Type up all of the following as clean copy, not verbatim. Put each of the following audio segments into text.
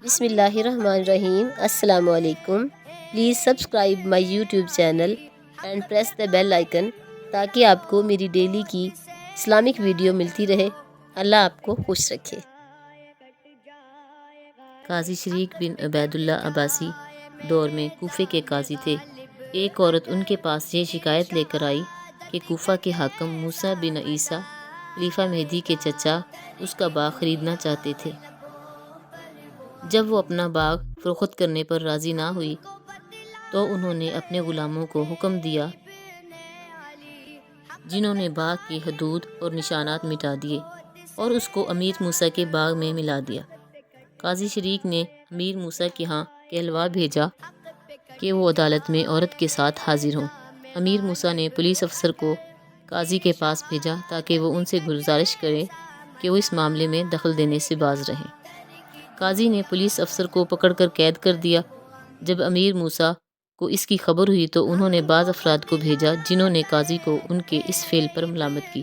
بسم اللہ الرحمن الرحیم۔ السلام علیکم۔ Please subscribe my YouTube channel and press the bell icon تاکہ آپ کو میری ڈیلی کی اسلامک ویڈیو ملتی رہے۔ اللہ آپ کو خوش رکھے۔ قاضی شریک بن عبید اللہ عباسی دور میں کوفے کے قاضی تھے۔ ایک عورت ان کے پاس یہ شکایت لے کر آئی کہ کوفہ کے حاکم موسیٰ بن عیسیٰ خلیفہ مہدی کے چچا اس کا باغ خریدنا چاہتے تھے۔ جب وہ اپنا باغ فروخت کرنے پر راضی نہ ہوئی تو انہوں نے اپنے غلاموں کو حکم دیا، جنہوں نے باغ کی حدود اور نشانات مٹا دیے اور اس کو امیر موسیٰ کے باغ میں ملا دیا۔ قاضی شریک نے امیر موسیٰ کے ہاں کہلوا بھیجا کہ وہ عدالت میں عورت کے ساتھ حاضر ہوں۔ امیر موسیٰ نے پولیس افسر کو قاضی کے پاس بھیجا تاکہ وہ ان سے گزارش کرے کہ وہ اس معاملے میں دخل دینے سے باز رہیں۔ قاضی نے پولیس افسر کو پکڑ کر قید کر دیا۔ جب امیر موسیٰ کو اس کی خبر ہوئی تو انہوں نے بعض افراد کو بھیجا جنہوں نے قاضی کو ان کے اس فعل پر ملامت کی۔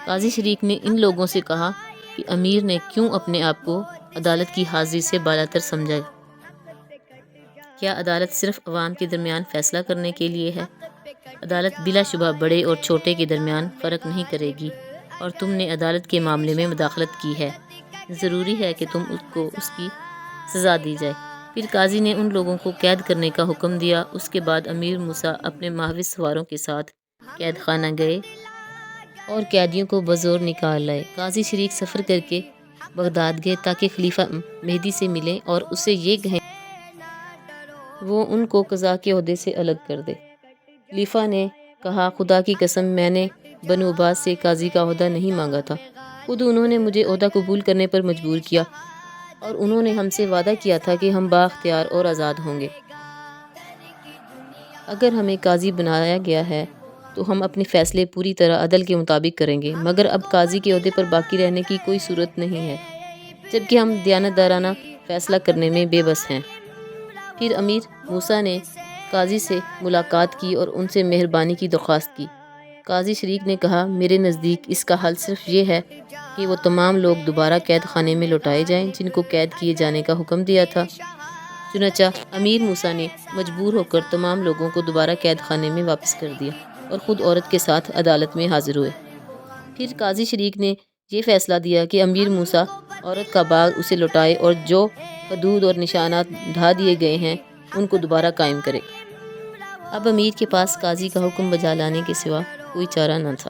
قاضی شریک نے ان لوگوں سے کہا کہ امیر نے کیوں اپنے آپ کو عدالت کی حاضری سے بالاتر سمجھا؟ کیا عدالت صرف عوام کے درمیان فیصلہ کرنے کے لیے ہے؟ عدالت بلا شبہ بڑے اور چھوٹے کے درمیان فرق نہیں کرے گی، اور تم نے عدالت کے معاملے میں مداخلت کی ہے، ضروری ہے کہ تم کو اس کی سزا دی جائے۔ پھر قاضی نے ان لوگوں کو قید کرنے کا حکم دیا۔ اس کے بعد امیر موسیٰ اپنے محافظ سواروں کے ساتھ قید خانہ گئے اور قیدیوں کو بزور نکال لائے۔ قاضی شریک سفر کر کے بغداد گئے تاکہ خلیفہ مہدی سے ملیں اور اسے یہ کہیں وہ ان کو قضاء کے عہدے سے الگ کر دے۔ خلیفہ نے کہا، خدا کی قسم، میں نے بنو عباس سے قاضی کا عہدہ نہیں مانگا تھا، خود انہوں نے مجھے عہدہ قبول کرنے پر مجبور کیا، اور انہوں نے ہم سے وعدہ کیا تھا کہ ہم بااختیار اور آزاد ہوں گے۔ اگر ہمیں قاضی بنایا گیا ہے تو ہم اپنے فیصلے پوری طرح عدل کے مطابق کریں گے، مگر اب قاضی کے عہدے پر باقی رہنے کی کوئی صورت نہیں ہے، جبکہ ہم دیانتدارانہ فیصلہ کرنے میں بے بس ہیں۔ پھر امیر موسیٰ نے قاضی سے ملاقات کی اور ان سے مہربانی کی درخواست کی۔ قاضی شریک نے کہا، میرے نزدیک اس کا حل صرف یہ ہے کہ وہ تمام لوگ دوبارہ قید خانے میں لوٹائے جائیں جن کو قید کیے جانے کا حکم دیا تھا۔ چنانچہ امیر موسیٰ نے مجبور ہو کر تمام لوگوں کو دوبارہ قید خانے میں واپس کر دیا اور خود عورت کے ساتھ عدالت میں حاضر ہوئے۔ پھر قاضی شریک نے یہ فیصلہ دیا کہ امیر موسیٰ عورت کا باغ اسے لوٹائے اور جو حدود اور نشانات ڈھا دیے گئے ہیں ان کو دوبارہ قائم کرے۔ اب امیر کے پاس قاضی کا حکم بجا لانے کے سوا کوئی چارہ نہ تھا۔